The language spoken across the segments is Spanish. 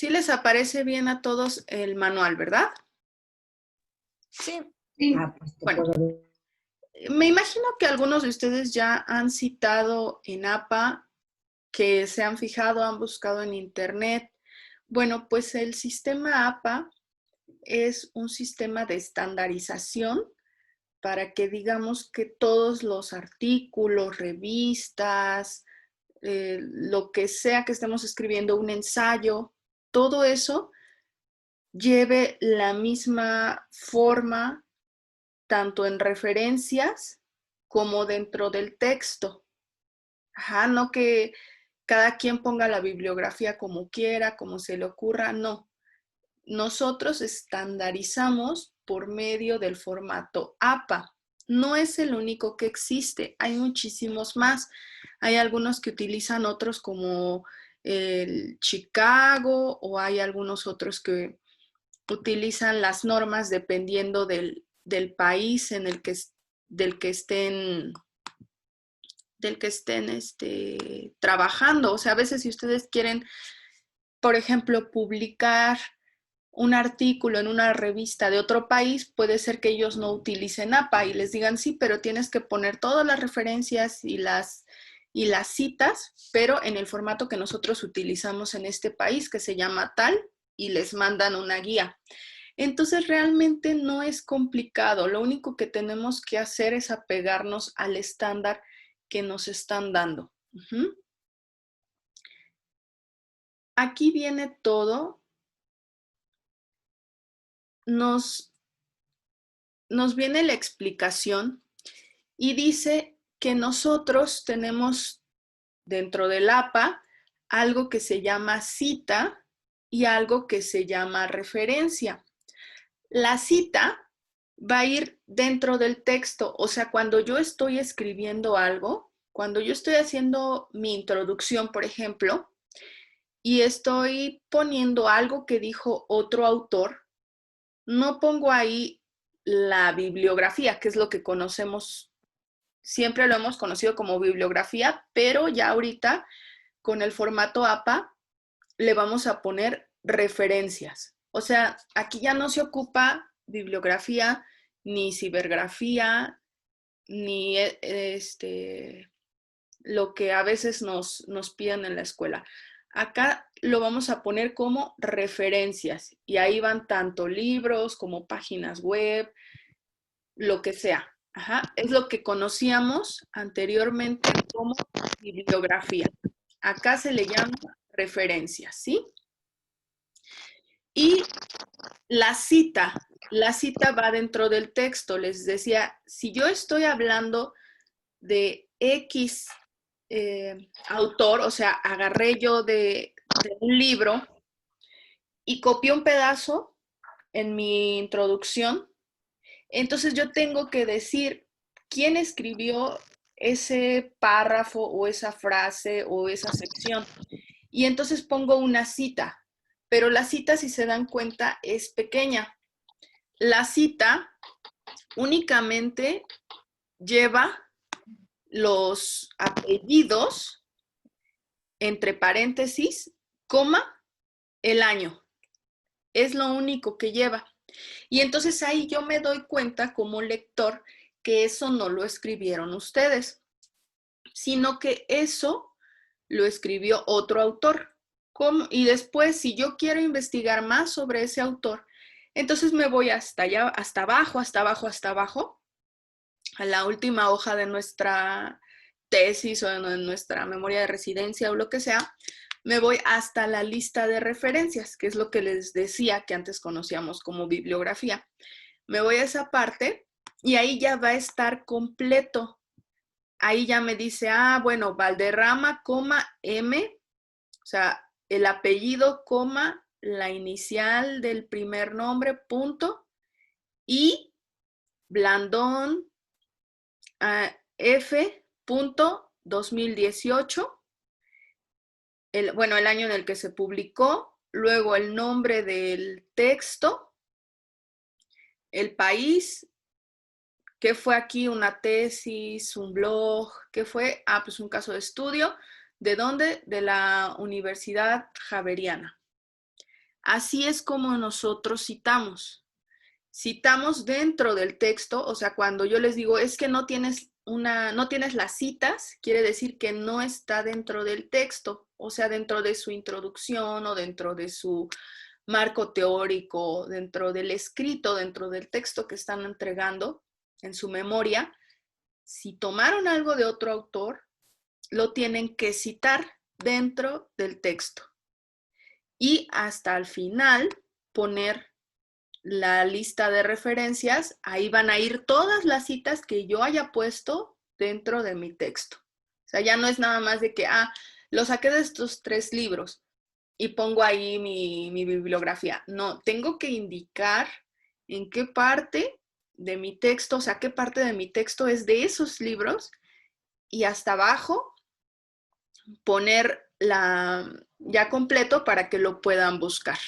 Sí les aparece bien a todos el manual, ¿verdad? Sí. Sí. Pues te Bueno, puedo... me imagino que algunos de ustedes ya han citado en APA, que se han fijado, han buscado en internet. Bueno, pues el sistema APA es un sistema de estandarización para que digamos que todos los artículos, revistas, lo que sea que estemos escribiendo, un ensayo, todo eso lleve la misma forma tanto en referencias como dentro del texto. Ajá, no que cada quien ponga la bibliografía como quiera, como se le ocurra, no. Nosotros estandarizamos por medio del formato APA. No es el único que existe, hay muchísimos más. Hay algunos que utilizan otros como el Chicago o hay algunos otros que utilizan las normas dependiendo del país en el que, del que estén trabajando. O sea, a veces si ustedes quieren, por ejemplo, publicar un artículo en una revista de otro país, puede ser que ellos no utilicen APA y les digan sí, pero tienes que poner todas las referencias y las citas, pero en el formato que nosotros utilizamos en este país, que se llama tal, y les mandan una guía. Entonces realmente no es complicado, lo único que tenemos que hacer es apegarnos al estándar que nos están dando. Aquí viene todo. Nos viene la explicación y dice que nosotros tenemos dentro del APA algo que se llama cita y algo que se llama referencia. La cita va a ir dentro del texto, o sea, cuando yo estoy escribiendo algo, cuando yo estoy haciendo mi introducción, por ejemplo, y estoy poniendo algo que dijo otro autor, no pongo ahí la bibliografía, que es lo que conocemos, siempre lo hemos conocido como bibliografía, pero ya ahorita con el formato APA le vamos a poner referencias. O sea, aquí ya no se ocupa bibliografía, ni cibergrafía, ni lo que a veces nos piden en la escuela. Acá lo vamos a poner como referencias y ahí van tanto libros como páginas web, lo que sea. Ajá. Es lo que conocíamos anteriormente como bibliografía. Acá se le llama referencias, ¿sí? Y la cita va dentro del texto. Les decía, si yo estoy hablando de X autor, o sea, agarré yo de un libro y copié un pedazo en mi introducción, entonces yo tengo que decir quién escribió ese párrafo o esa frase o esa sección. Y entonces pongo una cita, pero la cita, si se dan cuenta, es pequeña. La cita únicamente lleva los apellidos, entre paréntesis, coma, el año. Es lo único que lleva. Y entonces ahí yo me doy cuenta como lector que eso no lo escribieron ustedes, sino que eso lo escribió otro autor. Y después, si yo quiero investigar más sobre ese autor, entonces me voy hasta allá, hasta abajo, hasta abajo, hasta abajo, a la última hoja de nuestra tesis o de nuestra memoria de residencia o lo que sea, me voy hasta la lista de referencias, que es lo que les decía que antes conocíamos como bibliografía. Me voy a esa parte y ahí ya va a estar completo. Ahí ya me dice, bueno, Valderrama, M, o sea, el apellido, la inicial del primer nombre, punto, y Blandón, F, punto, 2018, el año en el que se publicó, luego el nombre del texto, el país, ¿qué fue aquí? Una tesis, un blog, ¿qué fue? Pues un caso de estudio. ¿De dónde? De la Universidad Javeriana. Así es como nosotros citamos. Citamos dentro del texto, o sea, cuando yo les digo, es que no tienes las citas, quiere decir que no está dentro del texto, o sea, dentro de su introducción o dentro de su marco teórico, dentro del escrito, dentro del texto que están entregando en su memoria. Si tomaron algo de otro autor, lo tienen que citar dentro del texto. Y hasta el final poner la lista de referencias, ahí van a ir todas las citas que yo haya puesto dentro de mi texto. O sea, ya no es nada más de que, lo saqué de estos 3 libros y pongo ahí mi bibliografía. No, tengo que indicar en qué parte de mi texto, o sea, qué parte de mi texto es de esos libros y hasta abajo poner ya completo para que lo puedan buscar.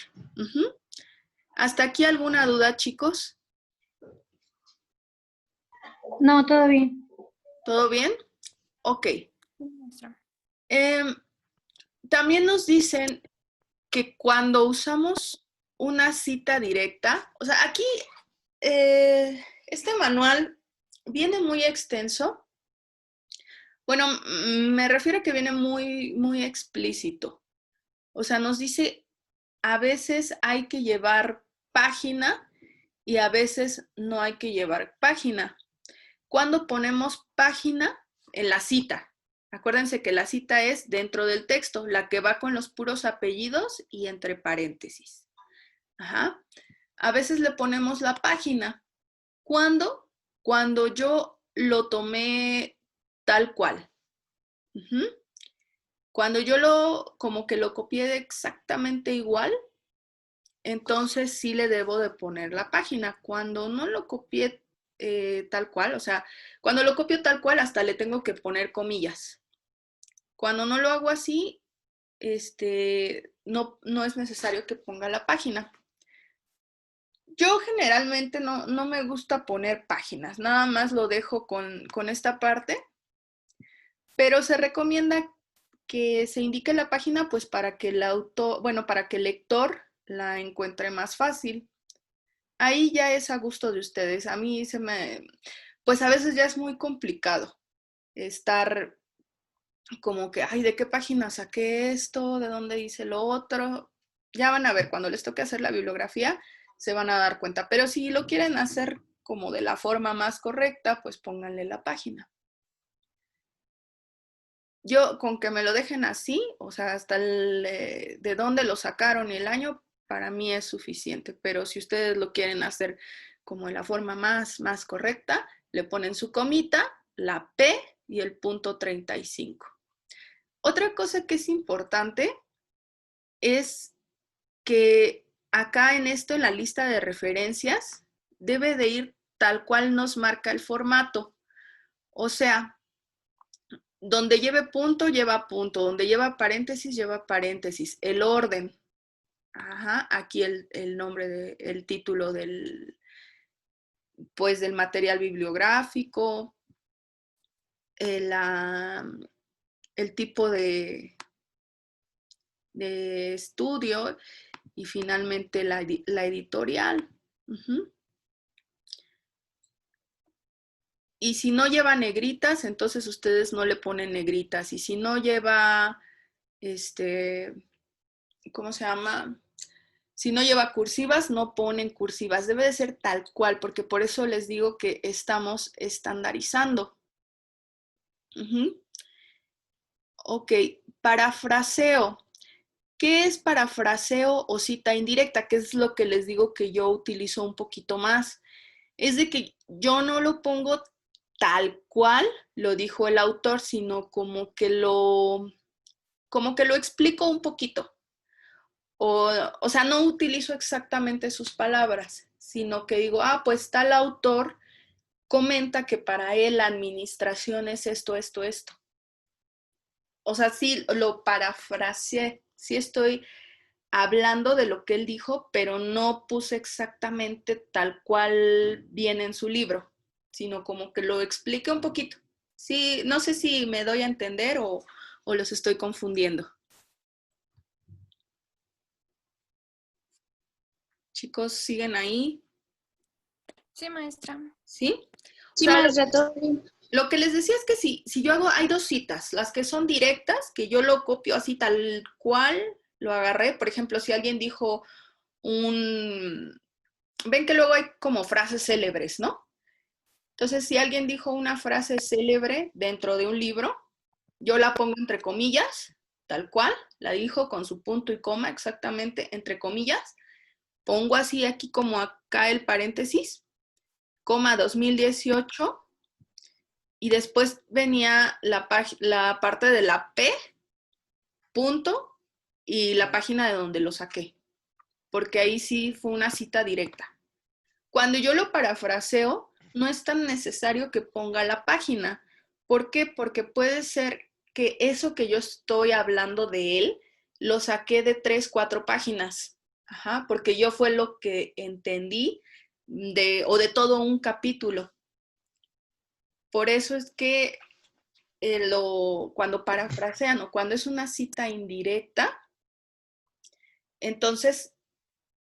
¿Hasta aquí alguna duda, chicos? No, todo bien. ¿Todo bien? Ok. Maestra. También nos dicen que cuando usamos una cita directa, o sea, aquí este manual viene muy extenso. Bueno, me refiero a que viene muy, muy explícito. O sea, nos dice, a veces hay que llevar página y a veces no hay que llevar página. Cuando ponemos página en la cita, acuérdense que la cita es dentro del texto, la que va con los puros apellidos y entre paréntesis. Ajá. A veces le ponemos la página. ¿Cuándo? Cuando yo lo tomé tal cual. Cuando yo como que lo copié exactamente igual, entonces sí le debo de poner la página. Cuando no lo copié tal cual, o sea, cuando lo copio tal cual, hasta le tengo que poner comillas. Cuando no lo hago así, no es necesario que ponga la página. Yo generalmente no me gusta poner páginas, nada más lo dejo con esta parte, pero se recomienda que se indique la página pues para que para que el lector la encuentre más fácil. Ahí ya es a gusto de ustedes. A mí pues a veces ya es muy complicado estar como que, ay, ¿de qué página saqué esto? ¿De dónde hice lo otro? Ya van a ver, cuando les toque hacer la bibliografía, se van a dar cuenta. Pero si lo quieren hacer como de la forma más correcta, pues pónganle la página. Yo con que me lo dejen así, o sea, hasta de dónde lo sacaron y el año, para mí es suficiente. Pero si ustedes lo quieren hacer como de la forma más correcta, le ponen su comita, la P y el punto 35. Otra cosa que es importante es que acá en esto, en la lista de referencias, debe de ir tal cual nos marca el formato. O sea, donde lleve punto, lleva punto. Donde lleva paréntesis. El orden. Ajá, aquí el nombre, el título pues, del material bibliográfico, el tipo de estudio y finalmente la editorial. Y si no lleva negritas, entonces ustedes no le ponen negritas. Y si no lleva, ¿cómo se llama? Si no lleva cursivas, no ponen cursivas. Debe de ser tal cual, porque por eso les digo que estamos estandarizando. Ok, parafraseo. ¿Qué es parafraseo o cita indirecta? ¿Qué es lo que les digo que yo utilizo un poquito más? Es de que yo no lo pongo tal cual lo dijo el autor, sino como que lo explico un poquito. O sea, no utilizo exactamente sus palabras, sino que digo, pues tal autor comenta que para él la administración es esto, esto, esto. O sea, sí lo parafraseé, sí estoy hablando de lo que él dijo, pero no puse exactamente tal cual viene en su libro, sino como que lo expliqué un poquito. Sí, no sé si me doy a entender o los estoy confundiendo. Chicos, ¿siguen ahí? Sí, maestra. ¿Sí? Sí, O sea, maestra, todo bien. lo que les decía es que si yo hago, hay dos citas, las que son directas, que yo lo copio así tal cual, lo agarré. Por ejemplo, si alguien dijo ven que luego hay como frases célebres, ¿no? Entonces, si alguien dijo una frase célebre dentro de un libro, yo la pongo entre comillas, tal cual, la dijo con su punto y coma exactamente entre comillas, pongo así aquí como acá el paréntesis, coma 2018, y después venía la parte de la P, punto, y la página de donde lo saqué, porque ahí sí fue una cita directa. Cuando yo lo parafraseo, no es tan necesario que ponga la página. ¿Por qué? Porque puede ser que eso que yo estoy hablando de él, lo saqué de 3, 4 páginas. Ajá, porque yo fue lo que entendí o de todo un capítulo. Por eso es que cuando parafrasean o cuando es una cita indirecta, entonces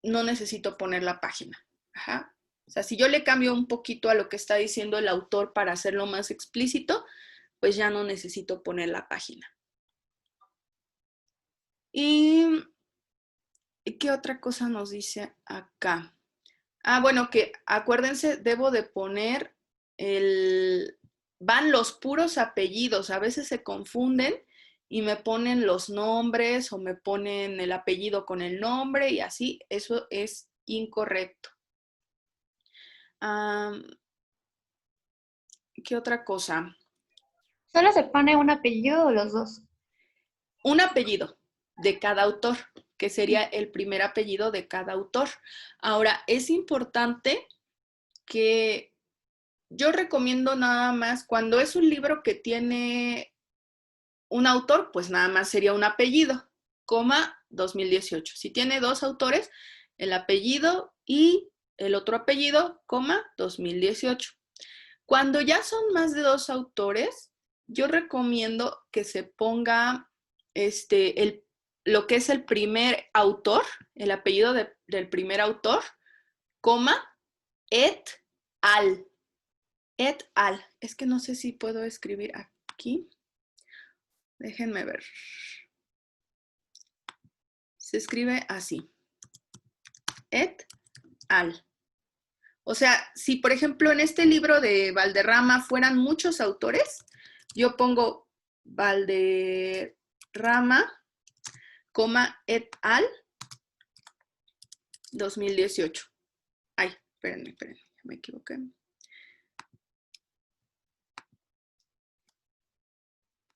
no necesito poner la página. Ajá. O sea, si yo le cambio un poquito a lo que está diciendo el autor para hacerlo más explícito, pues ya no necesito poner la página. ¿Y qué otra cosa nos dice acá? Ah, bueno, que acuérdense, debo de poner van los puros apellidos, a veces se confunden y me ponen los nombres o me ponen el apellido con el nombre y así, eso es incorrecto. ¿Qué otra cosa? ¿Solo se pone un apellido o los dos? Un apellido de cada autor, que sería el primer apellido de cada autor. Ahora, es importante que yo recomiendo nada más, cuando es un libro que tiene un autor, pues nada más sería un apellido, coma 2018. Si tiene dos autores, el apellido y el otro apellido, coma 2018. Cuando ya son más de dos autores, yo recomiendo que se ponga lo que es el primer autor, el apellido del primer autor, coma, et al. Et al. Es que no sé si puedo escribir aquí. Déjenme ver. Se escribe así. Et al. O sea, si por ejemplo en este libro de Valderrama fueran muchos autores, yo pongo Valderrama, et al. 2018. Ay, espérenme, me equivoqué.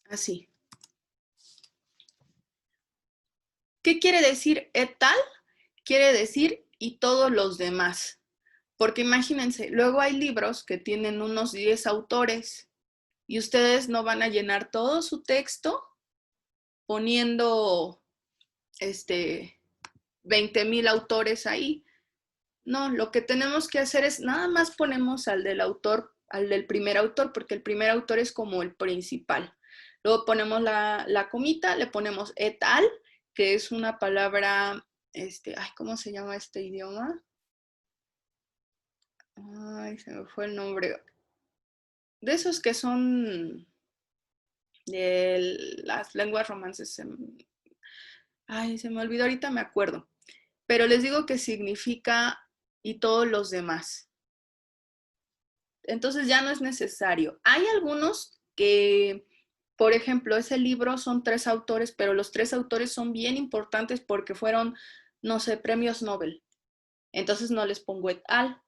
Así. ¿Qué quiere decir et al? Quiere decir y todos los demás. Porque imagínense, luego hay libros que tienen unos 10 autores y ustedes no van a llenar todo su texto poniendo 20,000 autores ahí. No, lo que tenemos que hacer es nada más ponemos al del autor, al del primer autor, porque el primer autor es como el principal. Luego ponemos la comita, le ponemos et al, que es una palabra, ¿cómo se llama este idioma? Ay, se me fue el nombre. De esos que son de las lenguas romances. Ay, se me olvidó, ahorita me acuerdo. Pero les digo que significa y todos los demás. Entonces ya no es necesario. Hay algunos que, por ejemplo, ese libro son 3 autores, pero los 3 autores son bien importantes porque fueron, no sé, premios Nobel. Entonces no les pongo et al.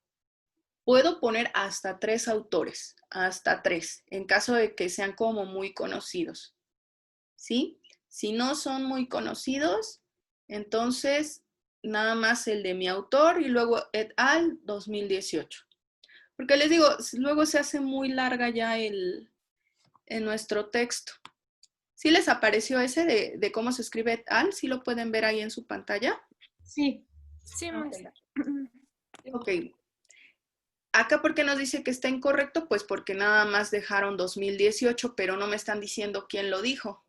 Puedo poner hasta 3 autores, hasta 3, en caso de que sean como muy conocidos. ¿Sí? Si no son muy conocidos, entonces nada más el de mi autor y luego et al 2018. Porque les digo, luego se hace muy larga ya en nuestro texto. ¿Sí les apareció ese de cómo se escribe et al? ¿Sí lo pueden ver ahí en su pantalla? Sí. Sí, maestra. Ok. Acá, ¿por qué nos dice que está incorrecto? Pues porque nada más dejaron 2018, pero no me están diciendo quién lo dijo.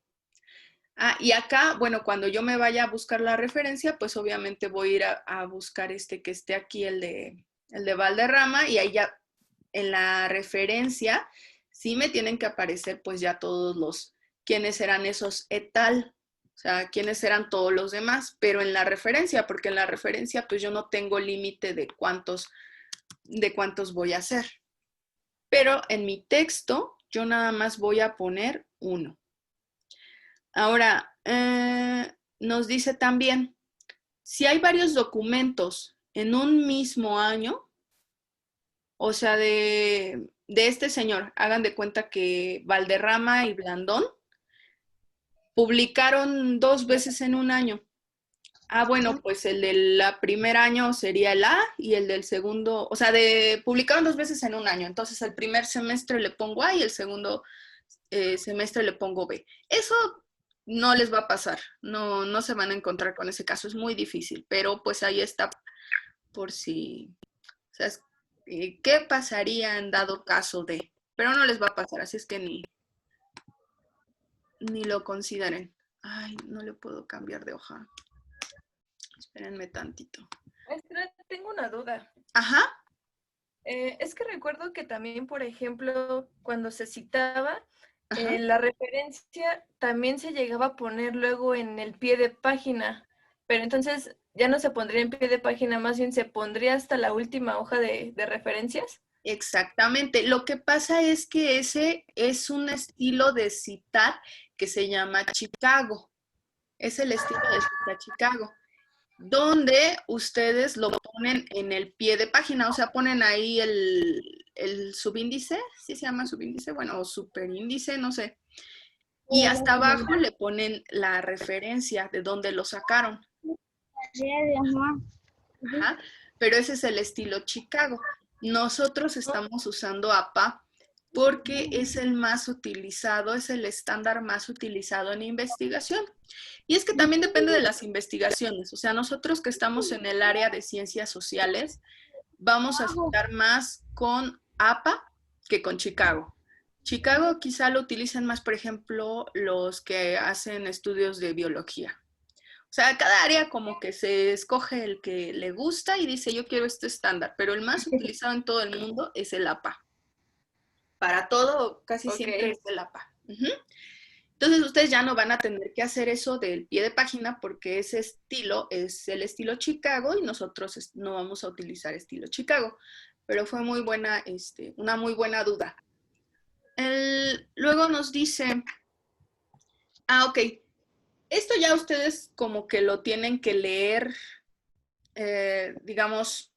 Ah, y acá, bueno, cuando yo me vaya a buscar la referencia, pues obviamente voy a ir a buscar que esté aquí, el de Valderrama, y ahí ya en la referencia sí me tienen que aparecer pues ya todos quiénes eran esos etal, o sea, quiénes eran todos los demás, pero en la referencia, porque en la referencia pues yo no tengo límite de cuántos voy a hacer. Pero en mi texto yo nada más voy a poner uno. Ahora, nos dice también, si hay varios documentos en un mismo año, o sea, de este señor, hagan de cuenta que Valderrama y Blandón publicaron 2 veces en un año. Ah, bueno, pues el del primer año sería el A y el del segundo, o sea, publicaron 2 veces en un año. Entonces, el primer semestre le pongo A y el segundo semestre le pongo B. Eso no les va a pasar, no se van a encontrar con ese caso, es muy difícil, pero pues ahí está por si, o sea, ¿qué pasaría en dado caso de? Pero no les va a pasar, así es que ni lo consideren. Ay, no le puedo cambiar de hoja. Espérenme tantito. Maestra, tengo una duda. Ajá. Es que recuerdo que también, por ejemplo, cuando se citaba, la referencia también se llegaba a poner luego en el pie de página, pero entonces ya no se pondría en pie de página, más bien se pondría hasta la última hoja de referencias. Exactamente. Lo que pasa es que ese es un estilo de citar que se llama Chicago. Es el estilo de citar Chicago, donde ustedes lo ponen en el pie de página, o sea, ponen ahí el subíndice, ¿sí se llama subíndice? Bueno, o superíndice, no sé. Y hasta abajo le ponen la referencia de dónde lo sacaron. Ajá. Pero ese es el estilo Chicago. Nosotros estamos usando APA porque es el más utilizado, es el estándar más utilizado en investigación. Y es que también depende de las investigaciones. O sea, nosotros que estamos en el área de ciencias sociales, vamos a citar más con APA que con Chicago. Chicago quizá lo utilicen más, por ejemplo, los que hacen estudios de biología. O sea, cada área como que se escoge el que le gusta y dice, yo quiero este estándar, pero el más utilizado en todo el mundo es el APA. Para todo, casi siempre es el APA. Entonces, ustedes ya no van a tener que hacer eso del pie de página porque ese estilo es el estilo Chicago y nosotros no vamos a utilizar estilo Chicago. Pero fue muy buena, una muy buena duda. Luego nos dice, ok, esto ya ustedes como que lo tienen que leer, digamos,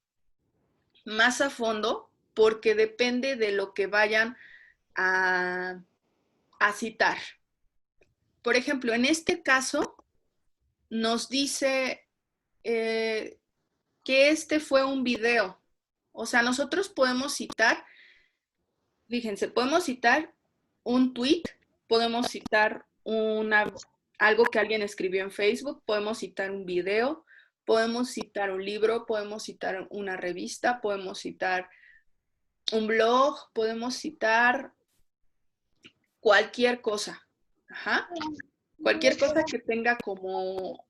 más a fondo, porque depende de lo que vayan a citar. Por ejemplo, en este caso, nos dice que este fue un video. O sea, nosotros podemos citar, fíjense, podemos citar un tweet, podemos citar algo que alguien escribió en Facebook, podemos citar un video, podemos citar un libro, podemos citar una revista, podemos citar un blog, podemos citar cualquier cosa. Ajá. Cualquier cosa que tenga como,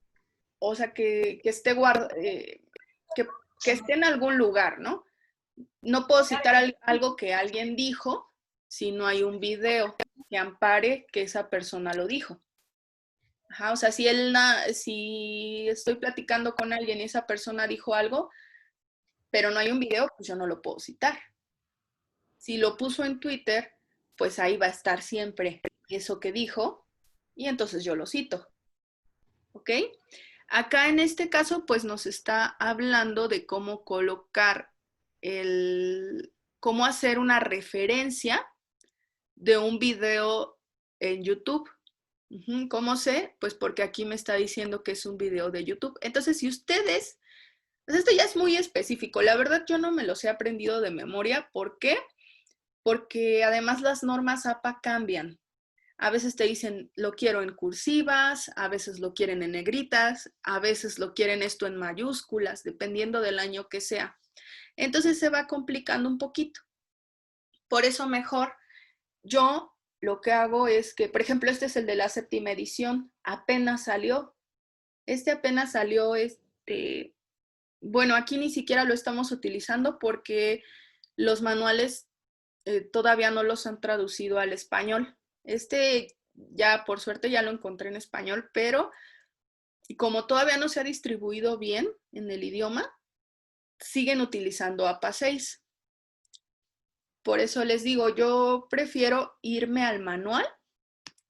o sea, que esté que esté en algún lugar, ¿no? No puedo citar algo que alguien dijo si no hay un video que ampare que esa persona lo dijo. Ajá, o sea, si estoy platicando con alguien y esa persona dijo algo, pero no hay un video, pues yo no lo puedo citar. Si lo puso en Twitter, pues ahí va a estar siempre eso que dijo y entonces yo lo cito. ¿Ok? Acá en este caso, pues nos está hablando de cómo colocar cómo hacer una referencia de un video en YouTube. ¿Cómo sé? Pues porque aquí me está diciendo que es un video de YouTube. Entonces, si ustedes, pues esto ya es muy específico. La verdad, yo no me los he aprendido de memoria. ¿Por qué? Porque además las normas APA cambian. A veces te dicen, lo quiero en cursivas, a veces lo quieren en negritas, a veces lo quieren esto en mayúsculas, dependiendo del año que sea. Entonces se va complicando un poquito. Por eso mejor yo lo que hago es que, por ejemplo, este es el de la 7ª edición, apenas salió. Apenas salió, bueno, aquí ni siquiera lo estamos utilizando porque los manuales todavía no los han traducido al español. Ya, por suerte, ya lo encontré en español, pero como todavía no se ha distribuido bien en el idioma, siguen utilizando APA 6. Por eso les digo, yo prefiero irme al manual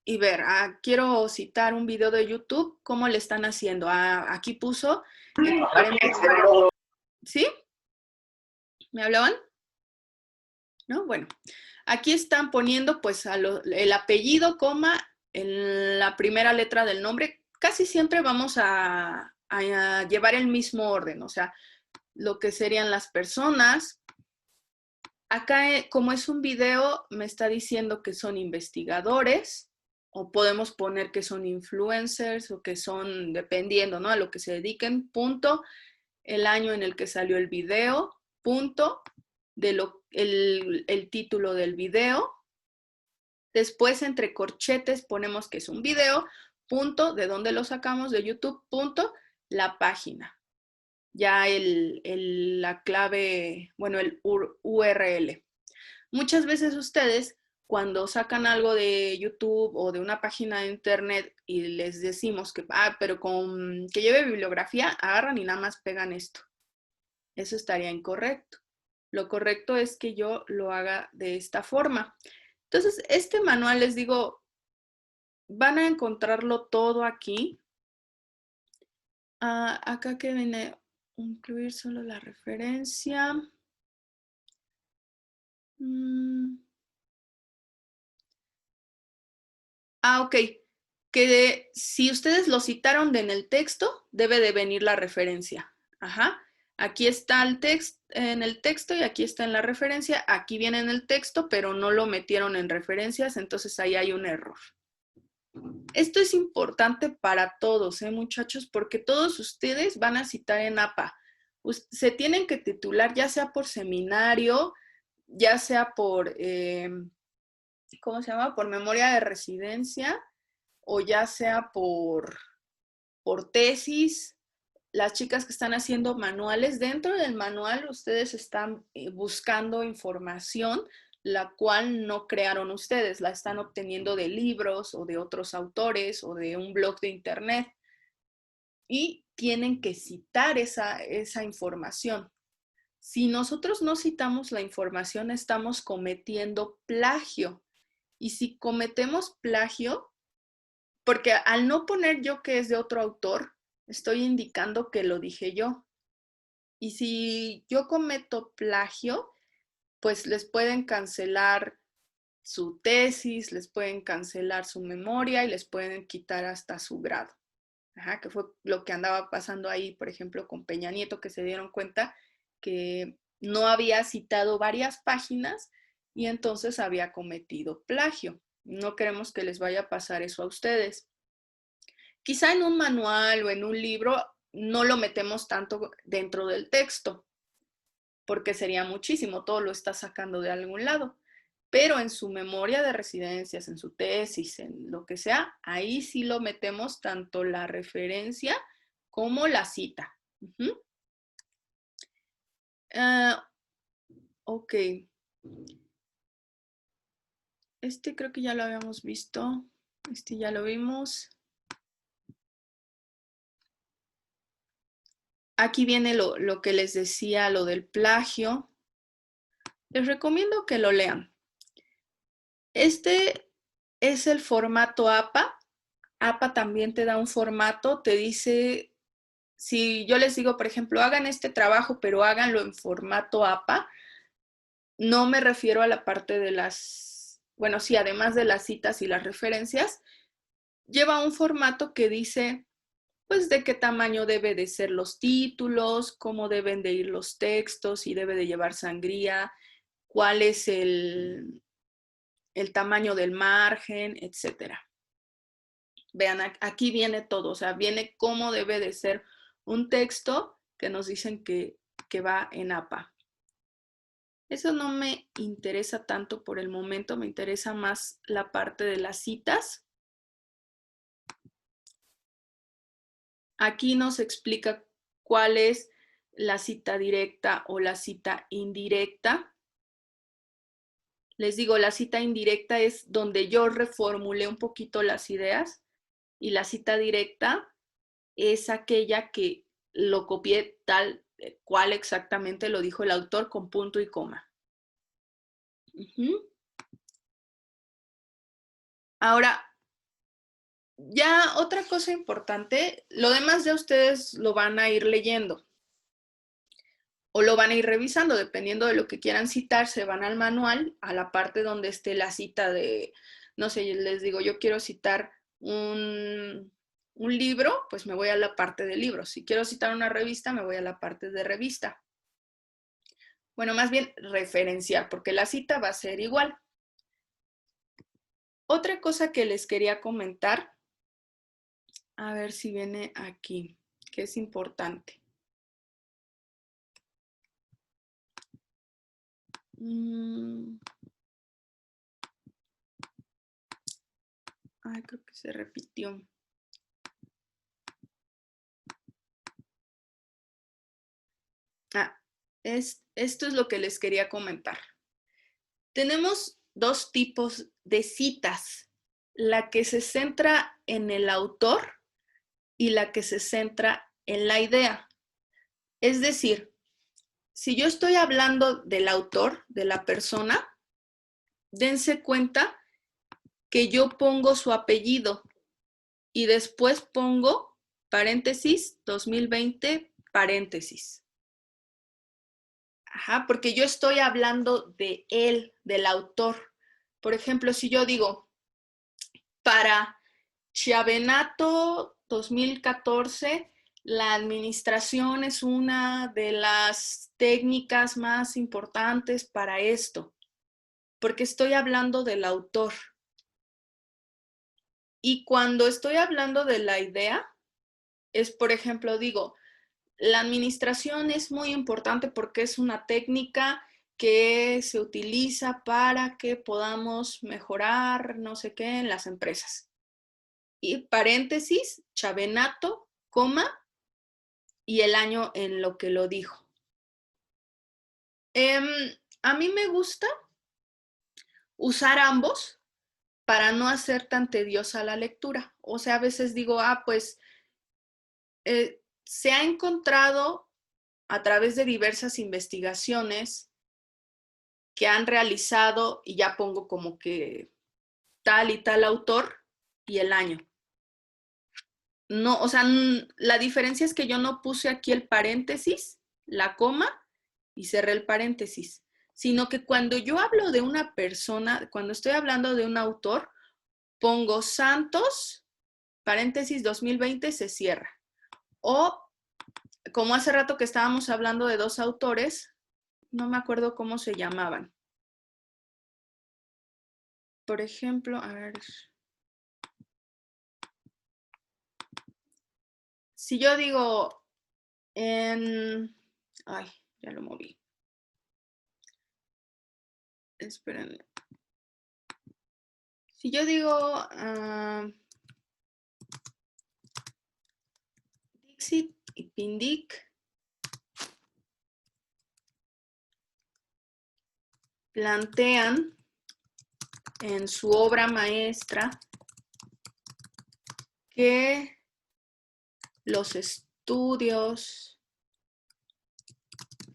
y ver, quiero citar un video de YouTube, ¿cómo le están haciendo? Aquí puso, ¿sí? ¿Me hablaban? ¿No? Bueno, aquí están poniendo pues el apellido, coma, en la primera letra del nombre. Casi siempre vamos a llevar el mismo orden, o sea, lo que serían las personas. Acá, como es un video, me está diciendo que son investigadores, o podemos poner que son influencers, o que son, dependiendo, ¿no? A lo que se dediquen, punto, el año en el que salió el video, punto, el título del video. Después, entre corchetes, ponemos que es un video, punto, de dónde lo sacamos, de YouTube, punto, la página. Ya la clave, bueno, el URL. Muchas veces ustedes, cuando sacan algo de YouTube o de una página de internet y les decimos que, pero que lleve bibliografía, agarran y nada más pegan esto. Eso estaría incorrecto. Lo correcto es que yo lo haga de esta forma. Entonces, este manual, les digo, van a encontrarlo todo aquí. Acá que viene, incluir solo la referencia. Ok. Que si ustedes lo citaron en el texto, debe de venir la referencia. Ajá. Aquí está en el texto y aquí está en la referencia. Aquí viene en el texto, pero no lo metieron en referencias, entonces ahí hay un error. Esto es importante para todos, muchachos, porque todos ustedes van a citar en APA. Se tienen que titular ya sea por seminario, ya sea por, ¿cómo se llama? Por memoria de residencia, o ya sea por tesis. Las chicas que están haciendo manuales, dentro del manual ustedes están buscando información la cual no crearon ustedes, la están obteniendo de libros o de otros autores o de un blog de internet y tienen que citar esa información. Si nosotros no citamos la información, estamos cometiendo plagio. Y si cometemos plagio, porque al no poner yo que es de otro autor, estoy indicando que lo dije yo. Y si yo cometo plagio, pues les pueden cancelar su tesis, les pueden cancelar su memoria y les pueden quitar hasta su grado. Ajá, que fue lo que andaba pasando ahí, por ejemplo, con Peña Nieto, que se dieron cuenta que no había citado varias páginas y entonces había cometido plagio. No queremos que les vaya a pasar eso a ustedes. Quizá en un manual o en un libro no lo metemos tanto dentro del texto, porque sería muchísimo, todo lo está sacando de algún lado. Pero en su memoria de residencias, en su tesis, en lo que sea, ahí sí lo metemos tanto la referencia como la cita. Ok. Creo que ya lo habíamos visto. Ya lo vimos. Aquí viene lo que les decía, lo del plagio. Les recomiendo que lo lean. Este es el formato APA. APA también te da un formato, te dice, si yo les digo, por ejemplo, hagan este trabajo, pero háganlo en formato APA, no me refiero a la parte de bueno, sí, además de las citas y las referencias, lleva un formato que dice, pues, de qué tamaño debe de ser los títulos, cómo deben de ir los textos, si debe de llevar sangría, cuál es el tamaño del margen, etcétera. Vean, aquí viene todo, o sea, viene cómo debe de ser un texto que nos dicen que va en APA. Eso no me interesa tanto por el momento, me interesa más la parte de las citas. Aquí nos explica cuál es la cita directa o la cita indirecta. Les digo, la cita indirecta es donde yo reformulé un poquito las ideas y la cita directa es aquella que lo copié tal cual exactamente lo dijo el autor con punto y coma. Ahora, ya otra cosa importante, lo demás ya ustedes lo van a ir leyendo o lo van a ir revisando, dependiendo de lo que quieran citar, se van al manual, a la parte donde esté la cita de, no sé, les digo, yo quiero citar un libro, pues me voy a la parte de libros. Si quiero citar una revista, me voy a la parte de revista. Bueno, más bien referenciar, porque la cita va a ser igual. Otra cosa que les quería comentar, a ver si viene aquí, que es importante. Ay, creo que se repitió. Esto es lo que les quería comentar. Tenemos dos tipos de citas, la que se centra en el autor y la que se centra en la idea. Es decir, si yo estoy hablando del autor, de la persona, dense cuenta que yo pongo su apellido y después pongo paréntesis 2020 paréntesis. Ajá, porque yo estoy hablando de él, del autor. Por ejemplo, si yo digo, para Chiavenato 2014, la administración es una de las técnicas más importantes para esto, porque estoy hablando del autor. Y cuando estoy hablando de la idea, es, por ejemplo, digo, la administración es muy importante porque es una técnica que se utiliza para que podamos mejorar no sé qué en las empresas. Y paréntesis, Chiavenato, coma, y el año en lo que lo dijo. A mí me gusta usar ambos para no hacer tan tediosa la lectura. O sea, a veces digo, pues se ha encontrado a través de diversas investigaciones que han realizado, y ya pongo como que tal y tal autor y el año. No, o sea, la diferencia es que yo no puse aquí el paréntesis, la coma y cerré el paréntesis, sino que cuando yo hablo de una persona, cuando estoy hablando de un autor, pongo Santos, paréntesis 2020, se cierra. O como hace rato que estábamos hablando de dos autores, no me acuerdo cómo se llamaban. Por ejemplo, a ver. Si yo digo ay, ya lo moví. Espérenme. Si yo digo Dixit y Pindic plantean en su obra maestra que los estudios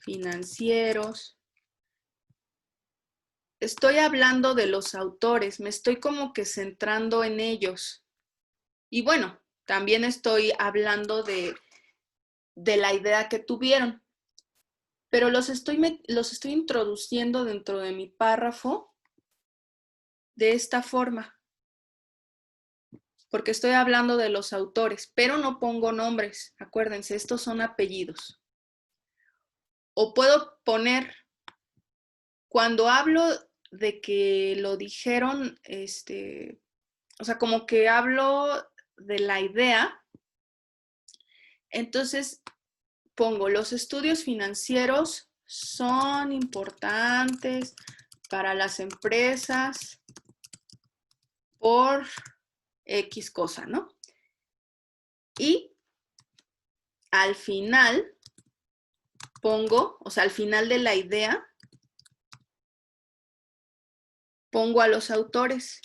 financieros, estoy hablando de los autores, me estoy como que centrando en ellos. Y bueno, también estoy hablando de la idea que tuvieron, pero los estoy introduciendo dentro de mi párrafo de esta forma, porque estoy hablando de los autores, pero no pongo nombres, acuérdense, estos son apellidos. O puedo poner, cuando hablo de que lo dijeron, o sea, como que hablo de la idea, entonces pongo los estudios financieros son importantes para las empresas por X cosa, ¿no? Y al final pongo, o sea, al final de la idea, pongo a los autores.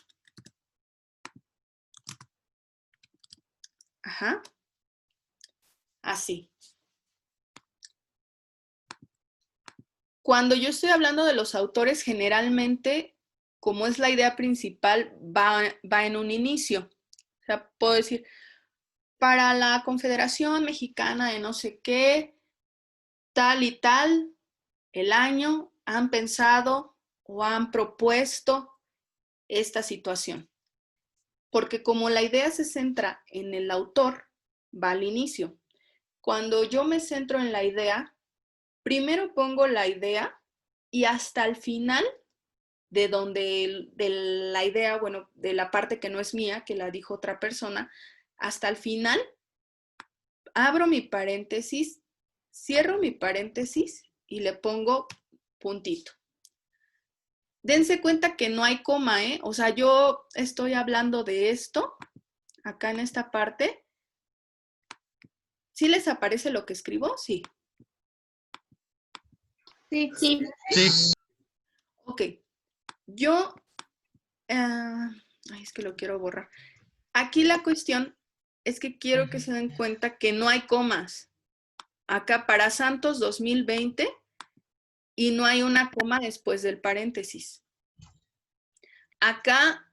Ajá. Así. Cuando yo estoy hablando de los autores, generalmente, como es la idea principal, va en un inicio. O sea, puedo decir, para la Confederación Mexicana de no sé qué, tal y tal, el año, han pensado o han propuesto esta situación. Porque como la idea se centra en el autor, va al inicio. Cuando yo me centro en la idea, primero pongo la idea y hasta el final de la idea, bueno, de la parte que no es mía, que la dijo otra persona, hasta el final abro mi paréntesis, cierro mi paréntesis y le pongo puntito. Dense cuenta que no hay coma, ¿eh? O sea, yo estoy hablando de esto, acá en esta parte. ¿Sí les aparece lo que escribo? Sí. Sí. Sí. Sí. Ok. Yo, es que lo quiero borrar. Aquí la cuestión es que quiero que se den cuenta que no hay comas. Acá para Santos 2020 y no hay una coma después del paréntesis. Acá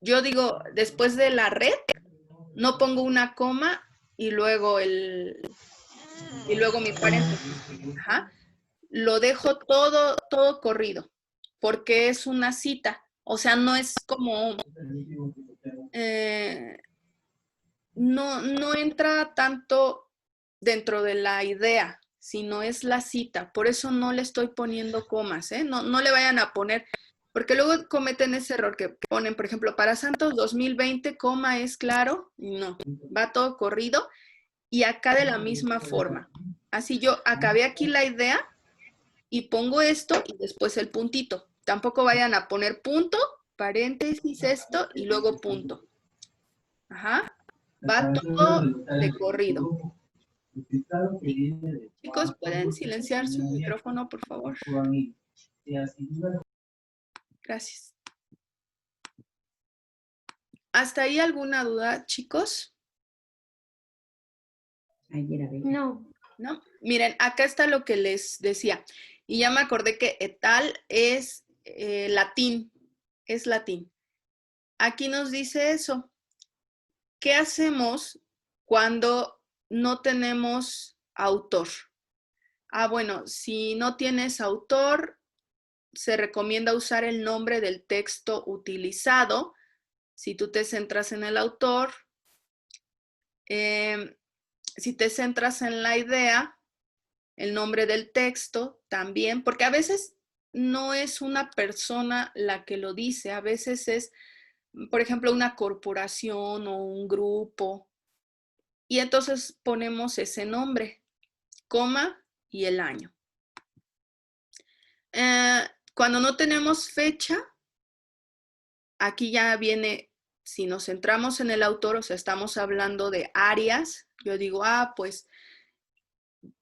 yo digo, después de la red, no pongo una coma y luego mi paréntesis. Ajá. Lo dejo todo corrido, porque es una cita. O sea, no es como, no entra tanto dentro de la idea, sino es la cita. Por eso no le estoy poniendo comas, ¿eh? No le vayan a poner, porque luego cometen ese error que ponen, por ejemplo, para Santos 2020, coma es claro. No, va todo corrido y acá de la misma forma. Así yo acabé aquí la idea y pongo esto y después el puntito. Tampoco vayan a poner punto, paréntesis, esto y luego punto. Ajá. Va todo de corrido. Chicos, ¿pueden silenciar su micrófono, por favor? Gracias. ¿Hasta ahí alguna duda, chicos? No. ¿No? Miren, acá está lo que les decía. Y ya me acordé que etal es latín. Es latín. Aquí nos dice eso. ¿Qué hacemos cuando no tenemos autor? Bueno, si no tienes autor, se recomienda usar el nombre del texto utilizado. Si tú te centras en el autor, si te centras en la idea, el nombre del texto también, porque a veces no es una persona la que lo dice, a veces es, por ejemplo, una corporación o un grupo. Y entonces ponemos ese nombre, coma y el año. Cuando no tenemos fecha, aquí ya viene, si nos centramos en el autor, o sea, estamos hablando de Arias, yo digo, pues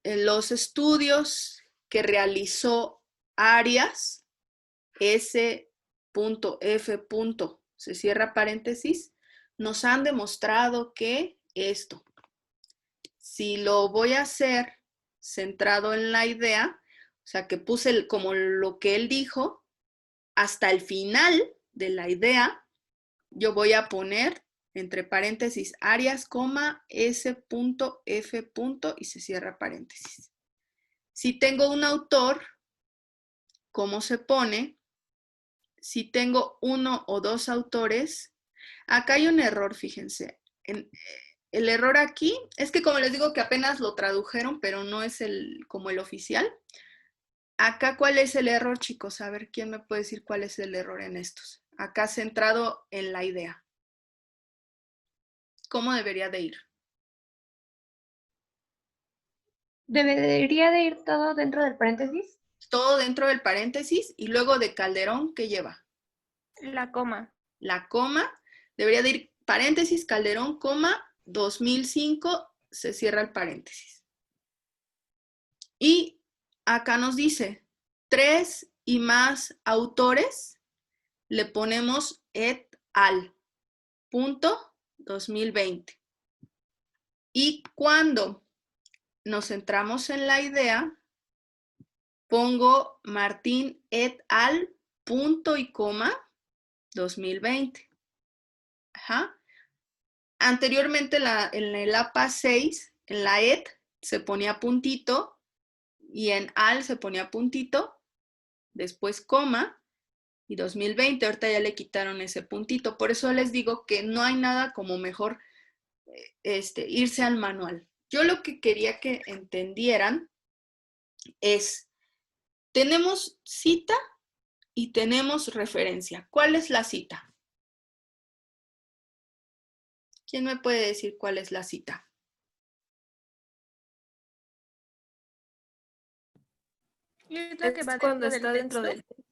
los estudios que realizó Arias, S.F. se cierra paréntesis, nos han demostrado que esto. Si lo voy a hacer centrado en la idea, o sea, que puse como lo que él dijo, hasta el final de la idea, yo voy a poner entre paréntesis Arias, S.F. y se cierra paréntesis. Si tengo un autor, ¿cómo se pone? Si tengo uno o dos autores, acá hay un error, fíjense. El error aquí es que, como les digo, que apenas lo tradujeron, pero no es como el oficial. Acá, ¿cuál es el error, chicos? A ver, ¿quién me puede decir cuál es el error en estos? Acá centrado en la idea. ¿Cómo debería de ir? ¿Debería de ir todo dentro del paréntesis? Todo dentro del paréntesis y luego de Calderón, ¿qué lleva? La coma. La coma, debería de ir paréntesis, Calderón, coma, 2005, se cierra el paréntesis. Y acá nos dice, 3 y más autores, le ponemos et al, punto 2020. Y cuando nos centramos en la idea, pongo Martín et al, punto y coma, 2020. Ajá. Anteriormente en el APA 6, en la et, se ponía puntito y en al se ponía puntito, después coma y 2020. Ahorita ya le quitaron ese puntito. Por eso les digo que no hay nada como mejor irse al manual. Yo lo que quería que entendieran es, tenemos cita y tenemos referencia. ¿Cuál es la cita? ¿Quién me puede decir cuál es la cita? Es la que va cuando dentro está del dentro texto. del texto.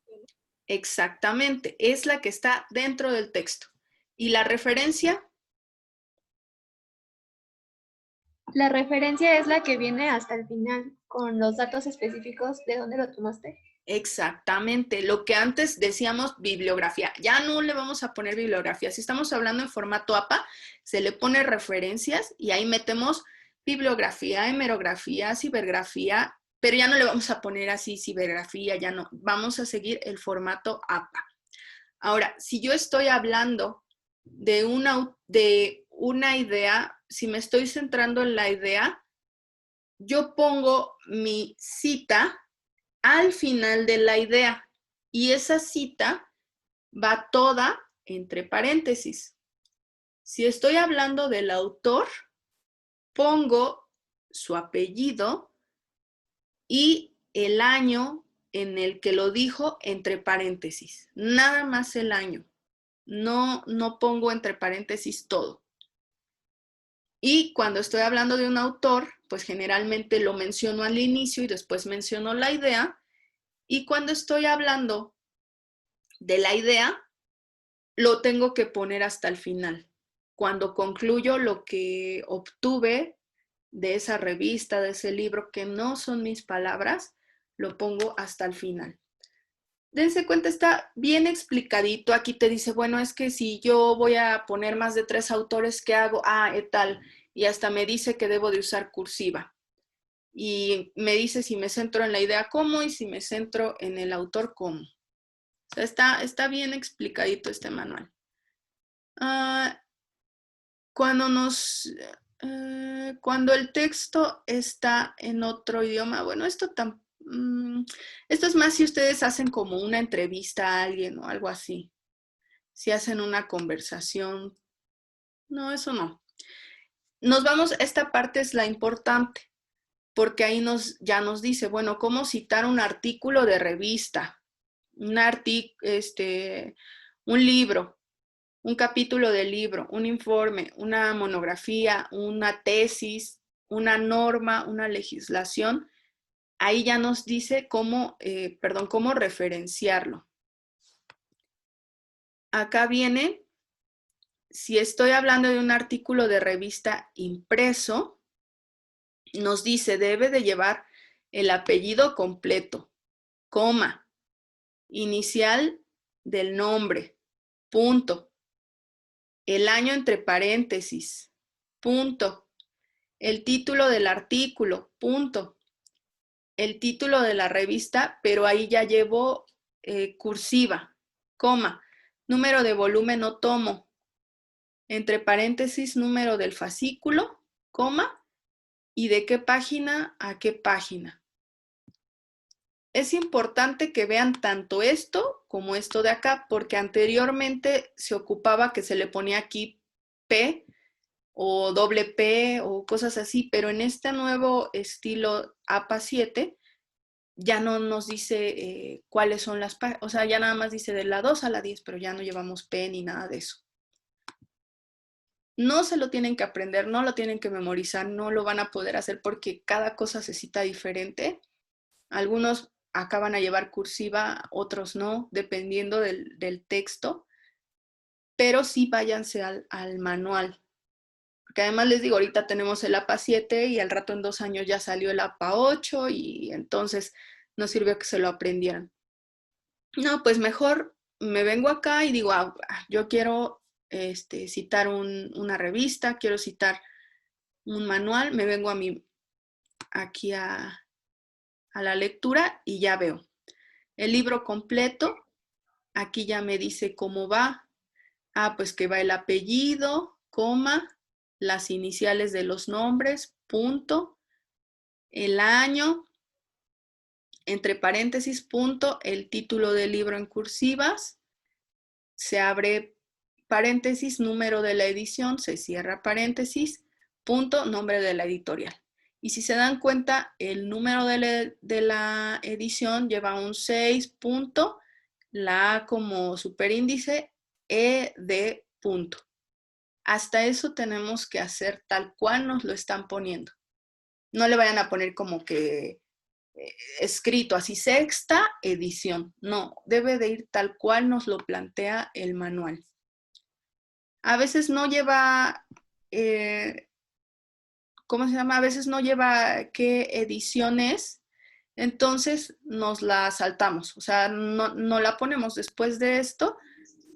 Exactamente, es la que está dentro del texto. ¿Y la referencia? La referencia es la que viene hasta el final, con los datos específicos de dónde lo tomaste. Exactamente, lo que antes decíamos bibliografía, ya no le vamos a poner bibliografía. Si estamos hablando en formato APA, se le pone referencias y ahí metemos bibliografía, hemerografía, cibergrafía, pero ya no le vamos a poner así cibergrafía, ya no, vamos a seguir el formato APA. Ahora, si yo estoy hablando de una idea, si me estoy centrando en la idea, yo pongo mi cita al final de la idea y esa cita va toda entre paréntesis. Si estoy hablando del autor, pongo su apellido y el año en el que lo dijo entre paréntesis. Nada más el año. No pongo entre paréntesis todo. Y cuando estoy hablando de un autor, pues generalmente lo menciono al inicio y después menciono la idea. Y cuando estoy hablando de la idea, lo tengo que poner hasta el final. Cuando concluyo lo que obtuve de esa revista, de ese libro, que no son mis palabras, lo pongo hasta el final. Dense cuenta, está bien explicadito. Aquí te dice, bueno, es que si yo voy a poner más de 3 autores, ¿qué hago? Tal. Y hasta me dice que debo de usar cursiva. Y me dice si me centro en la idea cómo y si me centro en el autor cómo. O sea, está bien explicadito este manual. Cuando el texto está en otro idioma, bueno, esto es más si ustedes hacen como una entrevista a alguien o algo así. Si hacen una conversación. No, eso no. Esta parte es la importante, porque ahí ya nos dice, bueno, cómo citar un artículo de revista, un libro, un capítulo del libro, un informe, una monografía, una tesis, una norma, una legislación. Ahí ya nos dice cómo referenciarlo. Acá viene, si estoy hablando de un artículo de revista impreso, nos dice, debe de llevar el apellido completo, coma, inicial del nombre, punto, el año entre paréntesis, punto, el título del artículo, punto, el título de la revista, pero ahí ya llevo cursiva, coma, número de volumen o tomo, entre paréntesis, número del fascículo, coma, y de qué página a qué página. Es importante que vean tanto esto como esto de acá, porque anteriormente se ocupaba que se le ponía aquí P o doble P o cosas así, pero en este nuevo estilo APA 7 ya no nos dice cuáles son las páginas, o sea, ya nada más dice de la 2 a la 10, pero ya no llevamos P ni nada de eso. No se lo tienen que aprender, no lo tienen que memorizar, no lo van a poder hacer porque cada cosa se cita diferente. Algunos acaban a llevar cursiva, otros no, dependiendo del texto, pero sí váyanse al manual. Porque además les digo, ahorita tenemos el APA 7 y al rato en 2 años ya salió el APA 8 y entonces no sirvió que se lo aprendieran. No, pues mejor me vengo acá y digo, yo quiero citar una revista, quiero citar un manual, me vengo aquí a la lectura y ya veo. El libro completo, aquí ya me dice cómo va. Pues que va el apellido, coma, las iniciales de los nombres, punto, el año, entre paréntesis, punto, el título del libro en cursivas, se abre paréntesis, número de la edición, se cierra paréntesis, punto, nombre de la editorial. Y si se dan cuenta, el número de la edición lleva un 6, punto, la A como superíndice, ED, punto. Hasta eso tenemos que hacer tal cual nos lo están poniendo. No le vayan a poner como que escrito así, sexta edición. No, debe de ir tal cual nos lo plantea el manual. A veces no lleva, ¿cómo se llama? A veces no lleva qué edición es, entonces nos la saltamos. O sea, no la ponemos después de esto,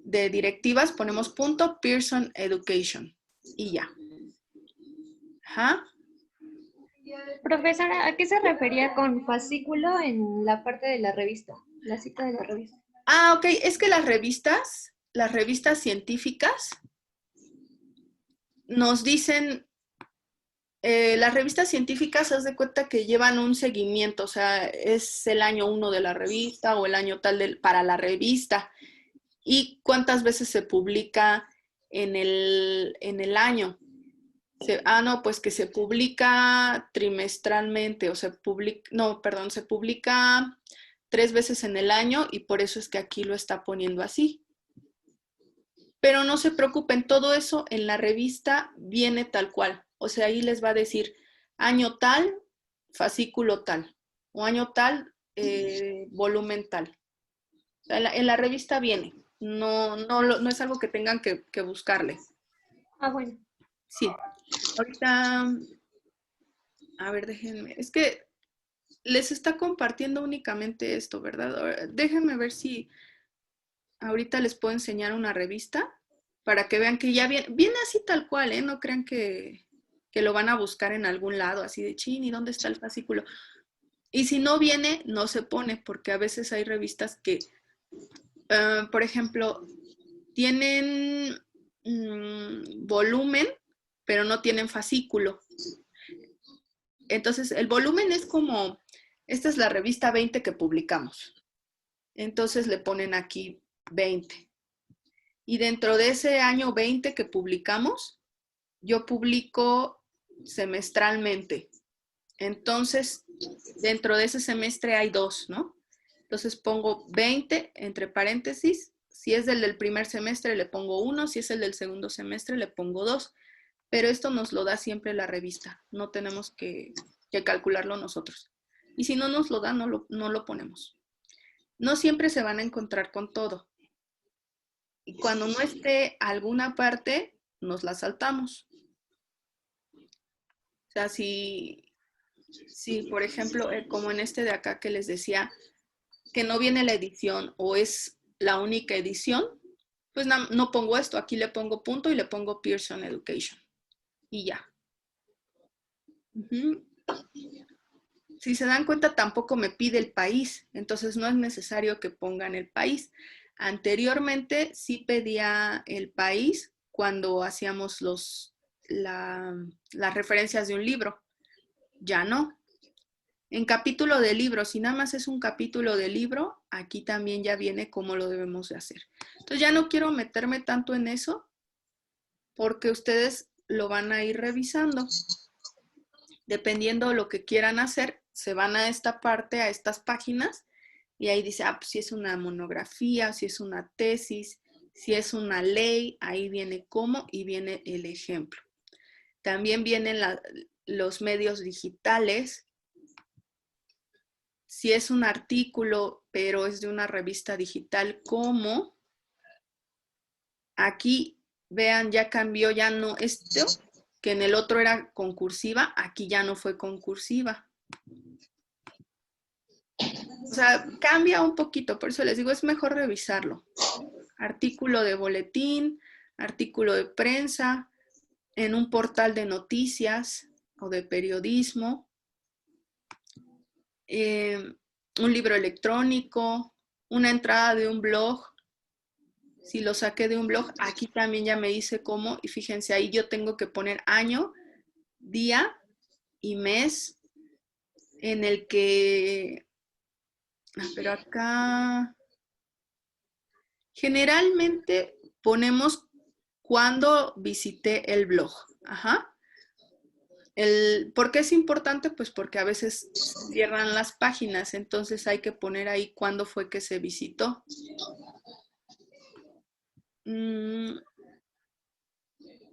de directivas, ponemos punto Pearson Education y ya. Ajá. Profesora, ¿a qué se refería con fascículo en la parte de la revista? La cita de la revista. Ok, es que las revistas científicas nos dicen, las revistas científicas, haz de cuenta que llevan un seguimiento, o sea, es el año 1 de la revista o el año tal para la revista. Y cuántas veces se publica en el año. No, pues que se publica trimestralmente o se publica 3 veces en el año y por eso es que aquí lo está poniendo así. Pero no se preocupen, todo eso en la revista viene tal cual. O sea, ahí les va a decir año tal, fascículo tal, o año tal, volumen tal. O sea, en la revista viene. No es algo que tengan que buscarle. Bueno. Sí. Ahorita, a ver, déjenme. Es que les está compartiendo únicamente esto, ¿verdad? Déjenme ver si ahorita les puedo enseñar una revista para que vean que ya viene así tal cual, ¿eh? No crean que lo van a buscar en algún lado, así de chin, ¿y dónde está el fascículo? Y si no viene, no se pone, porque a veces hay revistas que, por ejemplo, tienen volumen, pero no tienen fascículo. Entonces, el volumen es como, esta es la revista 20 que publicamos. Entonces le ponen aquí 20. Y dentro de ese año 20 que publicamos, yo publico semestralmente. Entonces, dentro de ese semestre hay 2, ¿no? Entonces pongo 20 entre paréntesis. Si es del primer semestre, le pongo 1. Si es el del segundo semestre, le pongo 2. Pero esto nos lo da siempre la revista. No tenemos que calcularlo nosotros. Y si no nos lo da, no lo ponemos. No siempre se van a encontrar con todo. Y cuando no esté alguna parte, nos la saltamos. O sea, si por ejemplo, como en este de acá que les decía, que no viene la edición o es la única edición, pues no pongo esto. Aquí le pongo punto y le pongo Pearson Education. Y ya. Si se dan cuenta, tampoco me pide el país, entonces no es necesario que pongan el país. Anteriormente sí pedía el país cuando hacíamos las referencias de un libro. Ya no. En capítulo de libro, si nada más es un capítulo de libro, aquí también ya viene cómo lo debemos de hacer. Entonces ya no quiero meterme tanto en eso porque ustedes lo van a ir revisando. Dependiendo de lo que quieran hacer, se van a esta parte, a estas páginas, y ahí dice, pues si es una monografía, si es una tesis, Si es una ley, ahí viene cómo y viene el ejemplo. También vienen los medios digitales. Si es un artículo, pero es de una revista digital, ¿cómo? Aquí, vean, ya cambió, ya no esto, que en el otro era concursiva, aquí ya no fue concursiva. O sea, cambia un poquito, por eso les digo, es mejor revisarlo. Artículo de boletín, artículo de prensa, en un portal de noticias o de periodismo, un libro electrónico, una entrada de un blog. Si lo saqué de un blog, aquí también ya me dice cómo, y fíjense, ahí yo tengo que poner año, día y mes en el que, pero acá, generalmente ponemos cuando visité el blog. Ajá. ¿Por qué es importante? Pues porque a veces cierran las páginas, entonces hay que poner ahí cuándo fue que se visitó. Un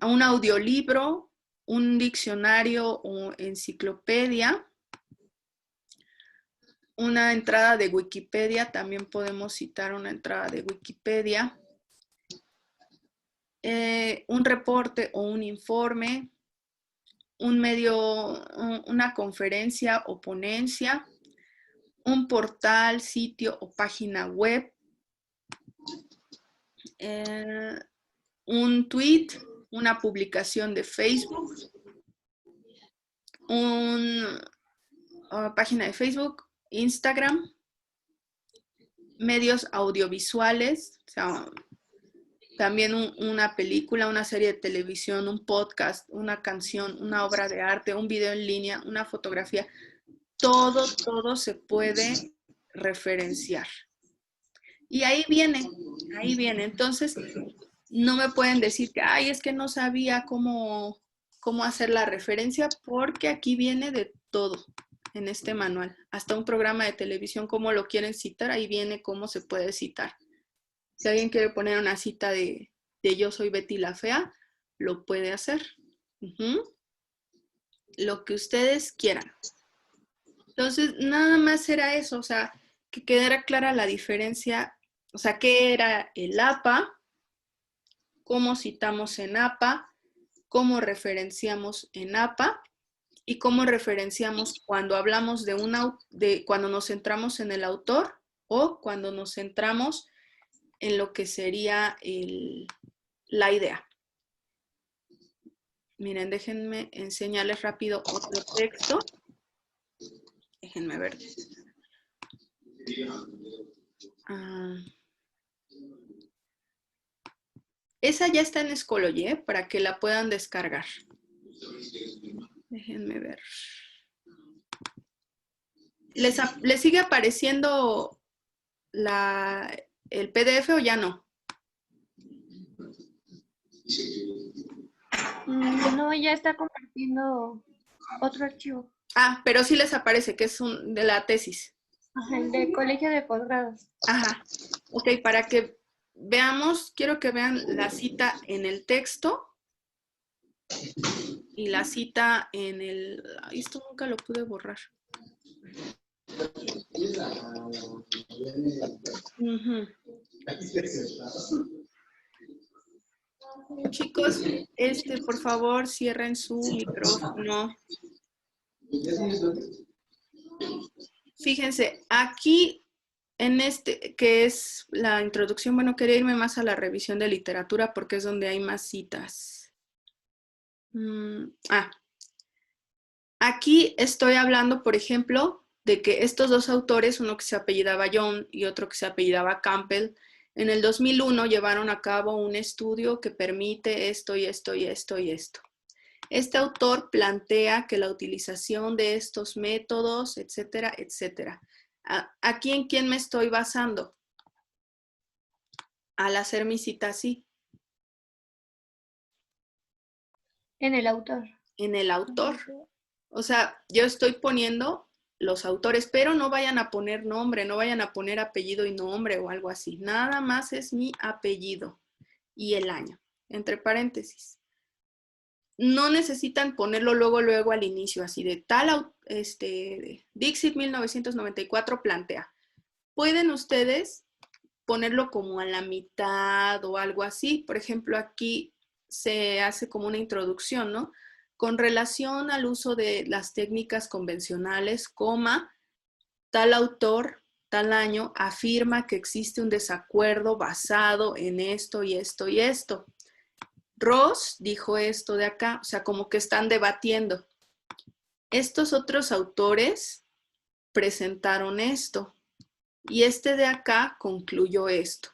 audiolibro, un diccionario o enciclopedia, una entrada de Wikipedia, también podemos citar una entrada de Wikipedia, un reporte o un informe, un medio, una conferencia o ponencia, un portal, sitio o página web, un tweet, una publicación de Facebook, una página de Facebook, Instagram, medios audiovisuales, o sea, también una película, una serie de televisión, un podcast, una canción, una obra de arte, un video en línea, una fotografía. Todo se puede referenciar. Y ahí viene. Entonces, no me pueden decir que, ay, es que no sabía cómo hacer la referencia, porque aquí viene de todo en este manual. Hasta un programa de televisión, cómo lo quieren citar, ahí viene cómo se puede citar. Si alguien quiere poner una cita de Yo soy Betty la Fea, lo puede hacer. Lo que ustedes quieran. Entonces, nada más era eso, o sea, que quedara clara la diferencia, o sea, qué era el APA, cómo citamos en APA, cómo referenciamos en APA y cómo referenciamos cuando hablamos cuando nos centramos en el autor o cuando nos centramos en lo que sería la idea. Miren, déjenme enseñarles rápido otro texto. Déjenme ver. Esa ya está en Schoology, para que la puedan descargar. Déjenme ver. ¿Les sigue apareciendo el PDF o ya no? No, ya está compartiendo otro archivo. Ah, pero sí les aparece, que es de la tesis. Ajá, el de colegio de posgrados. Ajá. Ok, para que veamos, quiero que vean la cita en el texto y la cita en el... Esto nunca lo pude borrar. Chicos, por favor, cierren su micrófono. Fíjense, aquí en que es la introducción, bueno, quería irme más a la revisión de literatura porque es donde hay más citas. Aquí estoy hablando, por ejemplo, de que estos dos autores, uno que se apellidaba Young y otro que se apellidaba Campbell, en el 2001 llevaron a cabo un estudio que permite esto y esto y esto y esto. Este autor plantea que la utilización de estos métodos, etcétera, etcétera. ¿Aquí en quién me estoy basando? Al hacer mi cita así. En el autor. En el autor. O sea, yo estoy poniendo los autores, pero no vayan a poner nombre, no vayan a poner apellido y nombre o algo así. Nada más es mi apellido. y el año, entre paréntesis. No necesitan ponerlo luego al inicio, así de tal, Dixit 1994 plantea. Pueden ustedes ponerlo como a la mitad o algo así. Por ejemplo, aquí se hace como una introducción, ¿no? Con relación al uso de las técnicas convencionales, coma, tal autor, tal año, afirma que existe un desacuerdo basado en esto y esto y esto. Ross dijo esto de acá, o sea, como que están debatiendo. Estos otros autores presentaron esto y este de acá concluyó esto.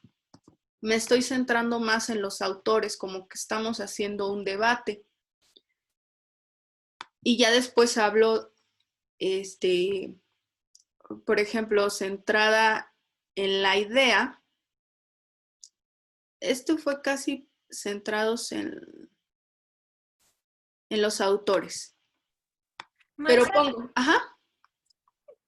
Me estoy centrando más en los autores, como que estamos haciendo un debate. Y ya después hablo, por ejemplo, centrada en la idea. Esto fue casi centrados en los autores. Pero Maestra, pongo, ajá.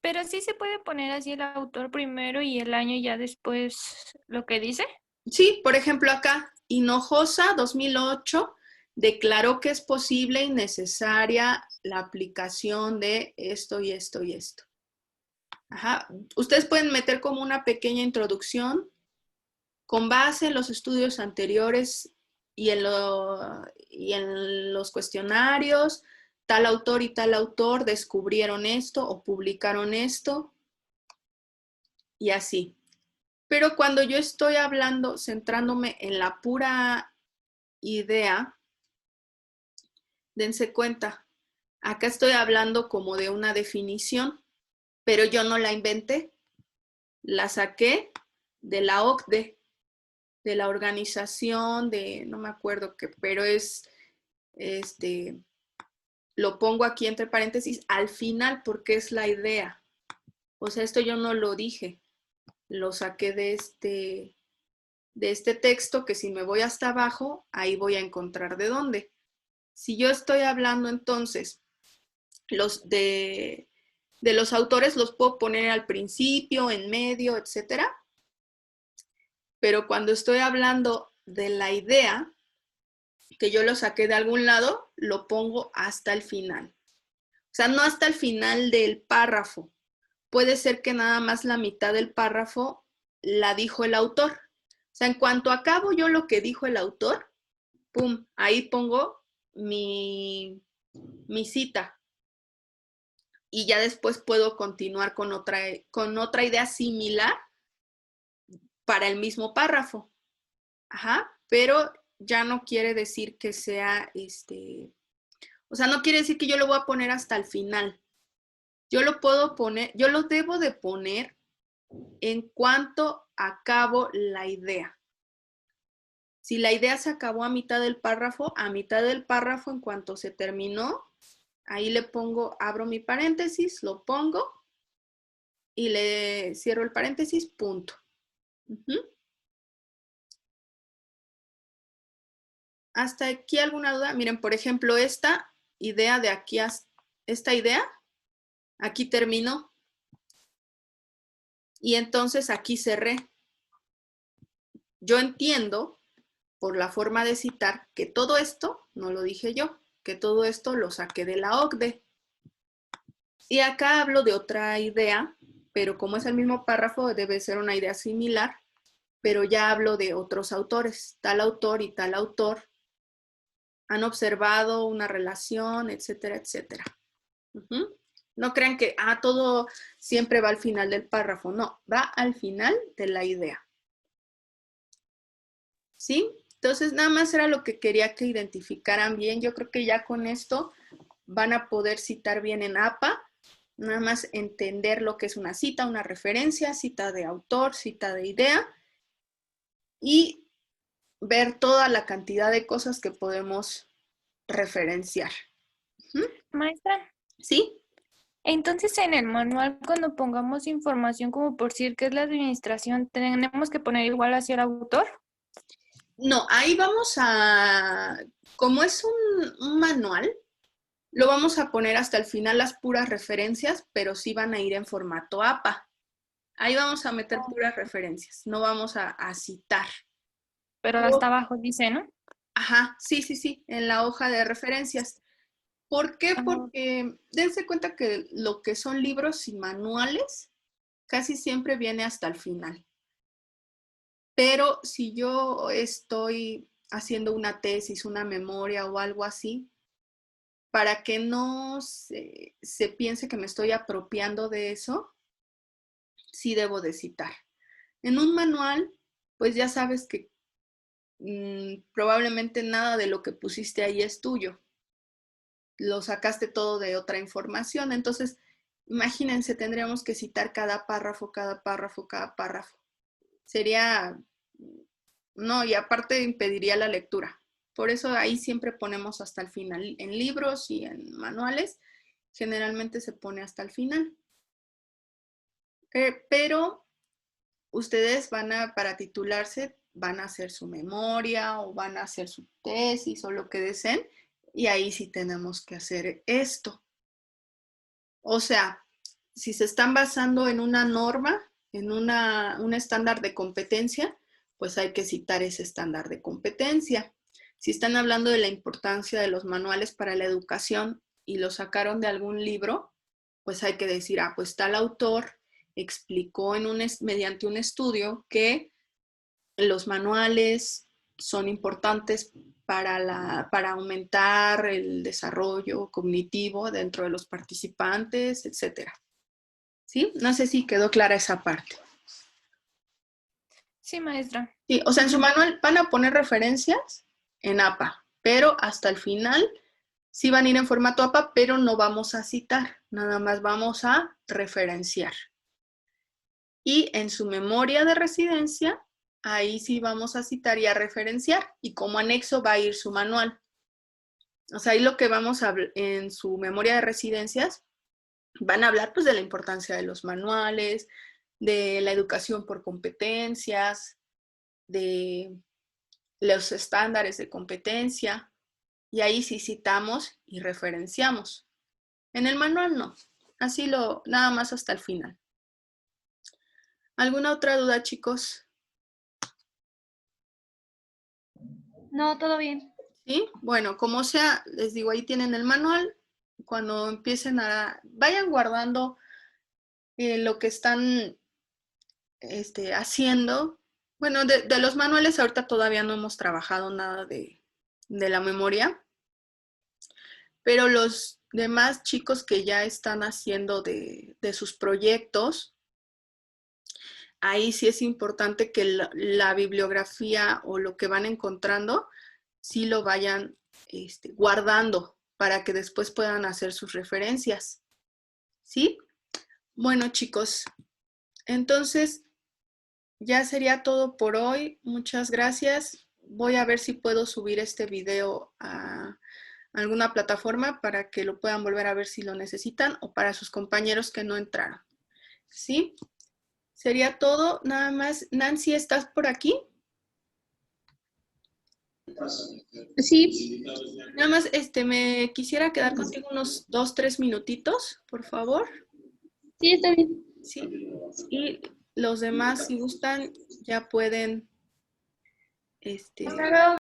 pero sí se puede poner así el autor primero y el año ya después lo que dice. Sí, por ejemplo acá, Hinojosa 2008 declaró que es posible y necesaria la aplicación de esto y esto y esto. Ajá. Ustedes pueden meter como una pequeña introducción con base en los estudios anteriores y en los cuestionarios. Tal autor y tal autor descubrieron esto o publicaron esto y así. Pero cuando yo estoy hablando, centrándome en la pura idea, dense cuenta, acá estoy hablando como de una definición, pero yo no la inventé, la saqué de la OCDE, de la organización de, no me acuerdo qué, pero es, lo pongo aquí entre paréntesis, al final porque es la idea. O sea, esto yo no lo dije, lo saqué de este texto que si me voy hasta abajo, ahí voy a encontrar de dónde. Si yo estoy hablando entonces de los autores, los puedo poner al principio, en medio, etcétera. Pero cuando estoy hablando de la idea, que yo lo saqué de algún lado, lo pongo hasta el final. O sea, no hasta el final del párrafo. Puede ser que nada más la mitad del párrafo la dijo el autor. O sea, en cuanto acabo yo lo que dijo el autor, pum, ahí pongo mi cita. Y ya después puedo continuar con otra idea similar para el mismo párrafo. Ajá, pero ya no quiere decir que sea o sea, no quiere decir que yo lo voy a poner hasta el final. Yo lo puedo poner, yo lo debo de poner en cuanto acabo la idea. Si la idea se acabó a mitad del párrafo, en cuanto se terminó, ahí le pongo, abro mi paréntesis, lo pongo y le cierro el paréntesis, punto. ¿Hasta aquí alguna duda? Miren, por ejemplo, esta idea de aquí, esta idea, aquí terminó. Y entonces aquí cerré. Yo entiendo, por la forma de citar, que todo esto, no lo dije yo, que todo esto lo saqué de la OCDE. Y acá hablo de otra idea, pero como es el mismo párrafo, debe ser una idea similar, pero ya hablo de otros autores. Tal autor y tal autor han observado una relación, etcétera, etcétera. No crean que todo siempre va al final del párrafo. No, va al final de la idea. ¿Sí? Entonces, nada más era lo que quería que identificaran bien. Yo creo que ya con esto van a poder citar bien en APA. Nada más entender lo que es una cita, una referencia, cita de autor, cita de idea. Y ver toda la cantidad de cosas que podemos referenciar. Maestra, ¿Sí? entonces en el manual cuando pongamos información como por decir que es la administración, tenemos que poner igual hacia el autor. No, ahí vamos a, como es un manual, lo vamos a poner hasta el final las puras referencias, pero sí van a ir en formato APA. Ahí vamos a meter puras referencias, no vamos a citar. pero hasta abajo dice, ¿no? Ajá, sí, sí, sí, en la hoja de referencias. ¿Por qué? Ah, Porque dense cuenta que lo que son libros y manuales casi siempre viene hasta el final. Pero si yo estoy haciendo una tesis, una memoria o algo así, para que no se piense que me estoy apropiando de eso, sí debo de citar. En un manual, pues ya sabes que probablemente nada de lo que pusiste ahí es tuyo. Lo sacaste todo de otra información. Entonces, imagínense, tendríamos que citar cada párrafo, cada párrafo, cada párrafo. Sería, no, y aparte impediría la lectura. Por eso ahí siempre ponemos hasta el final. En libros y en manuales, generalmente se pone hasta el final. Pero ustedes para titularse, van a hacer su memoria o van a hacer su tesis o lo que deseen, y ahí sí tenemos que hacer esto. O sea, si se están basando en una norma, en un estándar de competencia, pues hay que citar ese estándar de competencia. Si están hablando de la importancia de los manuales para la educación y lo sacaron de algún libro, pues hay que decir, pues tal autor explicó mediante un estudio que los manuales son importantes para aumentar el desarrollo cognitivo dentro de los participantes, etc. ¿Sí? No sé si quedó clara esa parte. sí, maestra. Sí, o sea, en su manual van a poner referencias en APA, pero hasta el final sí van a ir en formato APA, pero no vamos a citar, nada más vamos a referenciar. Y en su memoria de residencia, ahí sí vamos a citar y a referenciar, y como anexo va a ir su manual. O sea, ahí lo que vamos a hablar en su memoria de residencias, van a hablar pues de la importancia de los manuales, de la educación por competencias, de los estándares de competencia, y ahí sí citamos y referenciamos. En el manual no, así nada más hasta el final. ¿Alguna otra duda, chicos? No, todo bien. ¿Sí? Bueno, como sea, les digo, ahí tienen el manual. Cuando empiecen vayan guardando lo que están haciendo. Bueno, de los manuales ahorita todavía no hemos trabajado nada de la memoria, pero los demás chicos que ya están haciendo de sus proyectos, ahí sí es importante que la bibliografía o lo que van encontrando, sí lo vayan guardando para que después puedan hacer sus referencias. ¿Sí? Bueno, chicos, entonces ya sería todo por hoy. Muchas gracias. Voy a ver si puedo subir este video a alguna plataforma para que lo puedan volver a ver si lo necesitan o para sus compañeros que no entraron. ¿Sí? Sería todo. Nada más. Nancy, ¿estás por aquí? Sí, Nada más, me quisiera quedar contigo unos 2-3 minutitos, por favor. sí, está bien. Sí. Y los demás, si gustan, ya pueden, Hasta luego.